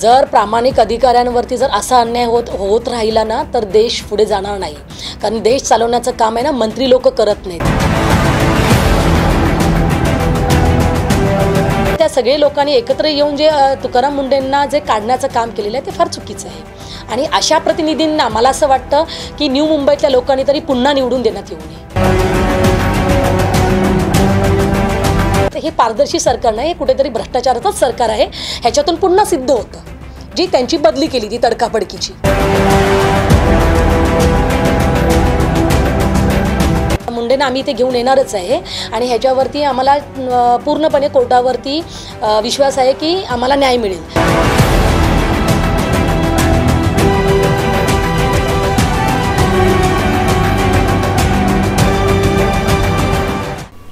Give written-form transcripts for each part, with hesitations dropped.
जर प्रामाणिक अधिकाऱ्यांवरती जर असा अन्याय होत राहिला ना तर देश पुढे जाणार नाही। कारण देश चालवण्याचं काम आहे ना मंत्री लोक करत नाहीत। त्या सगळे लोकांनी एकत्र येऊन जे तुकाराम मुंडेंना जे काढण्याचं काम केलेलं आहे ते फार चुकीचं आहे। आणि अशा प्रतिनिधींना मला असं वाटतं की न्यू मुंबईतल्या लोकांनी तरी पुन्हा निवडून देण्यात येऊ नये। हे पारदर्शी सरकार नाही, हे कुठेतरी भ्रष्टाचाराचंच सरकार आहे। ह्याच्यातून पुन्हा सिद्ध होतं जी त्यांची बदली केली ती तडकाफडकीची। मुंडेंना आम्ही इथे घेऊन येणारच आहे आणि ह्याच्यावरती आम्हाला पूर्णपणे कोर्टावरती विश्वास आहे की आम्हाला न्याय मिळेल।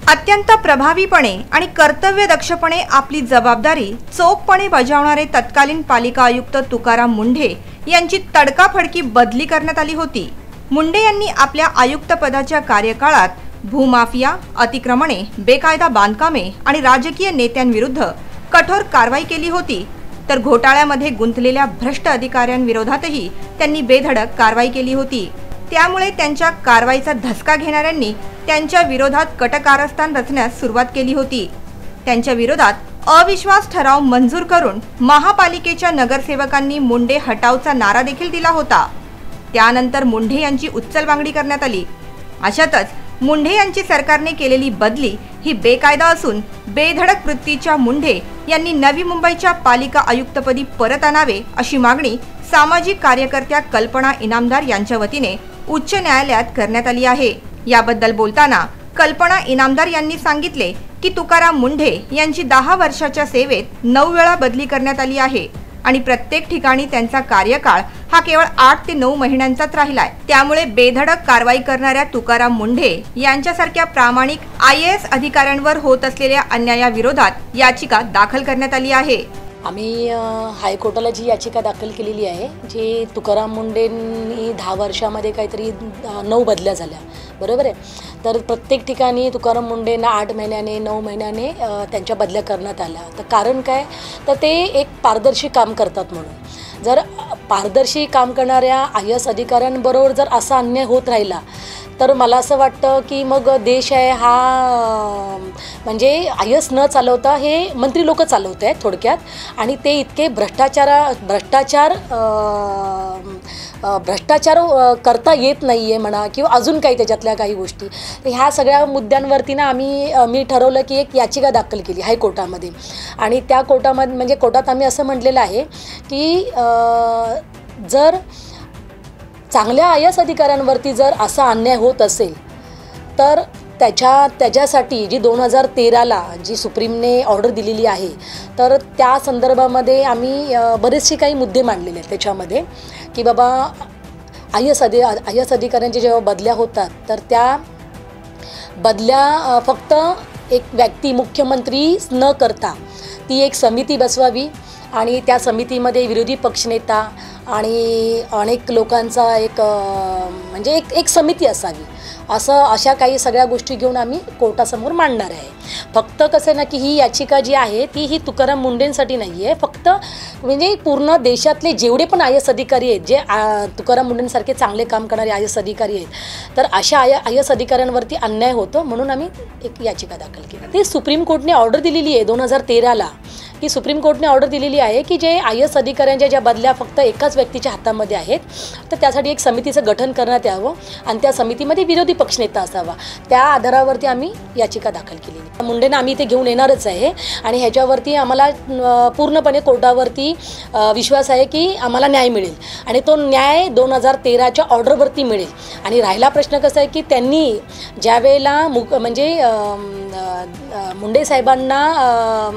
अत्यंत प्रभावीपणे आणि कर्तव्यदक्षपणे आपली जबाबदारी चोखपणे बजावणारे तत्कालीन पालिका आयुक्त तुकाराम मुंढे यांची तडकाफडकी बदली करण्यात आली होती। मुंढे यांनी आपल्या आयुक्तपदाच्या कार्यकाळात भूमाफिया, अतिक्रमणे, बेकायदा बांधकामे आणि राजकीय नेत्यांविरुद्ध कठोर कारवाई केली होती, तर घोटाळ्यामध्ये गुंतलेल्या भ्रष्ट अधिकाऱ्यांविरोधातही त्यांनी बेधडक कारवाई केली होती। त्यामुळे त्यांच्या कारवाईचा धसका घेणाऱ्यांनी त्यांच्या विरोधात कटकारस्थान रचण्यास सुरुवात केली होती। त्यांच्या विरोधात अविश्वास ठराव मंजूर करून महापालिकेच्या नगरसेवकांनी मुंडे हटावचा नारा देखील दिला होता। त्यानंतर मुंढे यांची उचलबांगडी करण्यात आली। अशातच मुंढे यांची सरकारने केलेली बदली ही बेकायदा असून बेधडक वृत्तीच्या मुंढे यांनी नवी मुंबईच्या पालिका आयुक्तपदी परत आणावे अशी मागणी सामाजिक कार्यकर्त्या कल्पना इनामदार यांच्या वतीने उच्च न्यायालयात करण्यात आली आहे। याबद्दल बोलताना कल्पना इनामदार यांनी सांगितले की तुकाराम मुंढे यांची 10 वर्षाच्या सेवेत 9 वेळा बदली करण्यात आली आहे आणि प्रत्येक ठिकाणी त्यांचा कार्यकाळ हा केवळ 8 ते 9 महिन्यांचाच राहिलाय। त्यामुळे बेधडक कारवाई करणाऱ्या तुकाराम मुंढे यांच्यासारख्या प्रामाणिक IAS अधिकाऱ्यांवर होत असलेल्या अन्यायाविरोधात याचिका दाखल करण्यात आली आहे। आम्ही हायकोर्टाला जी याचिका दाखल केलेली आहे, जी तुकाराम मुंडेंनी 10 वर्षामध्ये काहीतरी 9 बदल्या झाल्या, बरोबर आहे। तर प्रत्येक ठिकाणी तुकाराम मुंडेंना 8 महिन्याने 9 महिन्याने त्यांच्या बदल्या करण्यात आल्या। तर कारण काय, तर ते एक पारदर्शी काम करतात म्हणून। जर पारदर्शी काम करणाऱ्या IAS अधिकाऱ्यांबरोबर जर असा अन्याय होत राहिला तर मला असं वाटतं की मग देश आहे हा म्हणजे IAS न चालवता हे मंत्री लोक चालवत आहेत थोडक्यात। आणि ते इतके भ्रष्टाचार करता येत नाही आहे म्हणा किंवा अजून काही त्याच्यातल्या काही गोष्टी। तर ह्या सगळ्या मुद्द्यांवरती ना मी ठरवलं की एक याचिका दाखल केली हायकोर्टामध्ये। आणि त्या कोर्टामध्ये म्हणजे कोर्टात आम्ही असं म्हटलेलं आहे की जर चांगल्या IAS अधिकाऱ्यांवरती जर असा अन्याय होत असेल तर त्याच्यासाठी जी 2013ला जी सुप्रीमने ऑर्डर दिलेली आहे तर त्या संदर्भामध्ये आम्ही बरेचसे काही मुद्दे मांडलेले आहेत त्याच्यामध्ये की बाबा IAS अधिकाऱ्यांच्या जेव्हा बदल्या होतात तर त्या बदल्या फक्त एक व्यक्ती मुख्यमंत्री न करता ती एक समिती बसवावी आणि त्या समितीमध्ये विरोधी पक्षनेता आणि अनेक लोकांचा एक म्हणजे एक समिती असावी, अशा काही सगळ्या गोष्टी घेऊन आम्ही कोर्टासमोर मांडणार आहे। फक्त कसं ना की ही याचिका जी आहे ती ही तुकाराम मुंडेंसाठी नाही आहे, फक्त म्हणजे पूर्ण देशातले जेवढे पण IAS अधिकारी आहेत जे तुकाराम मुंडेंसारखे चांगले काम करणारे IAS अधिकारी आहेत तर अशा IAS अधिकाऱ्यांवरती अन्याय होतो म्हणून आम्ही एक याचिका दाखल केली। ती सुप्रीम कोर्टने ऑर्डर दिलेली आहे 2013ला की सुप्रीम कोर्टने ऑर्डर दिलेली आहे की जे IAS अधिकाऱ्यांच्या ज्या बदल्या फक्त एकाच व्यक्तीच्या हातामध्ये आहेत तर त्यासाठी एक समितीचं गठन करण्यात यावं आणि त्या समितीमध्ये विरोधी पक्षनेता असावा। त्या आधारावरती आम्ही याचिका दाखल केलेली। मुंडेंना आम्ही इथे घेऊन येणारच आहे आणि ह्याच्यावरती आम्हाला पूर्णपणे कोर्टावरती विश्वास आहे की आम्हाला न्याय मिळेल आणि तो न्याय 2013च्या ऑर्डरवरती मिळेल। आणि राहिला प्रश्न कसा आहे की त्यांनी ज्या वेळेला म्हणजे मुंडे साहेबांना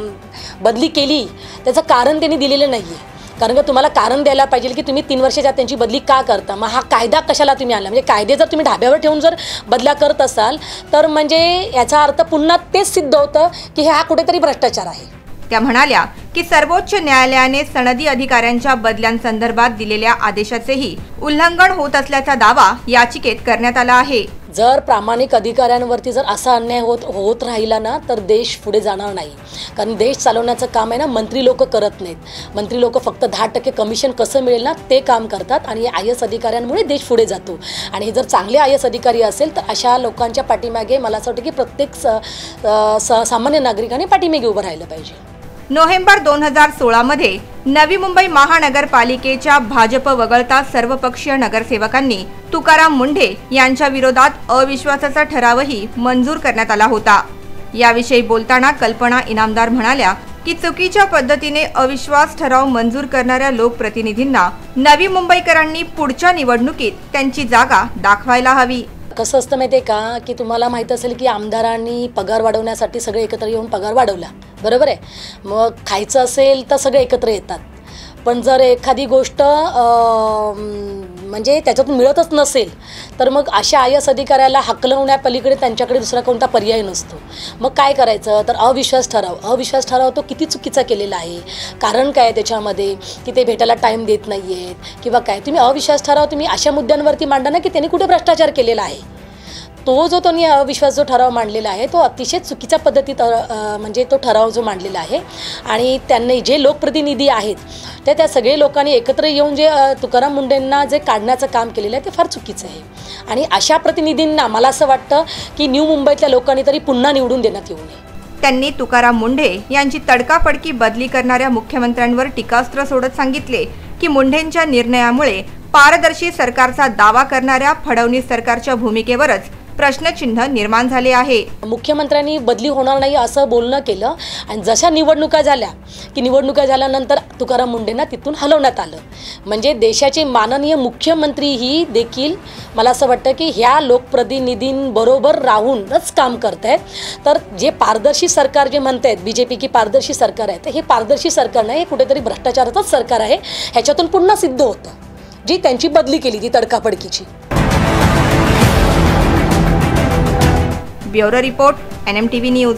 बदली केली त्याचं कारण त्यांनी दिलेलं नाही आहे। कारण का तुम्हाला कारण द्यायला पाहिजे की तुम्ही 3 वर्षाच्या त्यांची बदली का करता, मग हा कायदा कशाला तुम्ही आणला। म्हणजे कायदे जर तुम्ही ढाब्यावर ठेवून जर बदल्या करत असाल तर म्हणजे याचा अर्थ पुन्हा तेच सिद्ध होतं की हा कुठेतरी भ्रष्टाचार आहे। त्या म्हणाल्या की सर्वोच्च न्यायालयाने सनदी अधिकाऱ्यांच्या बदल्यांसंदर्भात दिलेल्या आदेशाचेही उल्लंघन होत असल्याचा दावा याचिकेत करण्यात आला आहे। जर प्रामाणिक अधिकाऱ्यांवरती जर असा अन्याय होत राहिला ना तर देश पुढे जाणार नाही. कारण देश चालवण्याचं काम आहे ना मंत्री लोक करत नाहीत. मंत्री लोक फक्त 10% कमिशन कसं मिळेल ना ते काम करतात आणि IAS अधिकाऱ्यांमुळे देश पुढे जातो. आणि जर चांगले IAS अधिकारी असेल तर अशा लोकांच्या पाठीमागे मला असं वाटतं की प्रत्येक सामान्य नागरिकाने पाठीमागे उभं राहिलं पाहिजे. नोव्हेंबर 2016 मध्ये नवी मुंबई महानगरपालिकेच्या भाजप वगळता सर्वपक्षीय नगरसेवकांनी तुकाराम मुंढे यांच्या विरोधात अविश्वासाचा ठरावही मंजूर करण्यात आला होता. याविषयी बोलताना कल्पना इनामदार म्हणाल्या की चुकीच्या पद्धतीने अविश्वास ठराव मंजूर करणाऱ्या लोकप्रतिनिधींना नवी मुंबईकरांनी पुढच्या निवडणुकीत त्यांची जागा दाखवायला हवी. कसं असतं माहिती आहे का की तुम्हाला माहीत असेल की आमदारांनी पगार वाढवण्यासाठी सगळे एकत्र येऊन पगार वाढवला, बरोबर आहे. मग खायचं असेल तर सगळे एकत्र येतात. पण जर एखादी गोष्ट म्हणजे त्याच्यातून मिळतच नसेल तर मग अशा IAS अधिकाऱ्याला हकलवण्यापलीकडे त्यांच्याकडे दुसरा कोणता पर्याय नसतो. मग काय करायचं तर अविश्वास ठराव तो किती चुकीचा केलेला आहे. कारण काय त्याच्यामध्ये की ते भेटायला टाईम देत नाही आहेत किंवा काय. तुम्ही अविश्वास ठराव तुम्ही अशा मुद्द्यांवरती मांडा ना की त्यांनी कुठे भ्रष्टाचार केलेला आहे. त्यांनी अविश्वास जो ठराव मांडलेला आहे तो अतिशय चुकीच्या पद्धतीत म्हणजे तो ठराव जो मांडलेला आहे. आणि त्यांनी जे लोकप्रतिनिधी आहेत त्या सगळे लोकांनी एकत्र येऊन जे तुकाराम मुंढेंना जे काढण्याचं काम केलेलं आहे ते फार चुकीचं आहे. आणि अशा प्रतिनिधींना मला असं वाटतं की न्यू मुंबईतल्या लोकांनी तरी पुन्हा निवडून देण्यात येऊ नये. त्यांनी तुकाराम मुंढे यांची तडकाफडकी बदली करणाऱ्या मुख्यमंत्र्यांवर टीकास्त्र सोडत सांगितले की मुंढेंच्या निर्णयामुळे पारदर्शी सरकारचा दावा करणाऱ्या फडणवीस सरकारच्या भूमिकेवरच प्रश्नचिन्ह निर्माण झाले आहे. मुख्यमंत्र्यांनी बदली होणार नाही असं बोलणं केलं आणि जशा निवडणुका झाल्यानंतर तुकाराम मुंढेंना तिथून हलवण्यात आलं. म्हणजे देशाचे माननीय मुख्यमंत्री ही देखील मला असं वाटतं की ह्या लोकप्रतिनिधींबरोबर राहूनच काम करत आहेत. तर जे पारदर्शी सरकार जे म्हणत आहेत BJP की पारदर्शी सरकार आहे तर हे पारदर्शी सरकार नाही, हे कुठेतरी भ्रष्टाचाराचंच सरकार आहे. ह्याच्यातून पुन्हा सिद्ध होतं जी त्यांची बदली केली ती तडकाफडकीची. Bureau report NMTV news.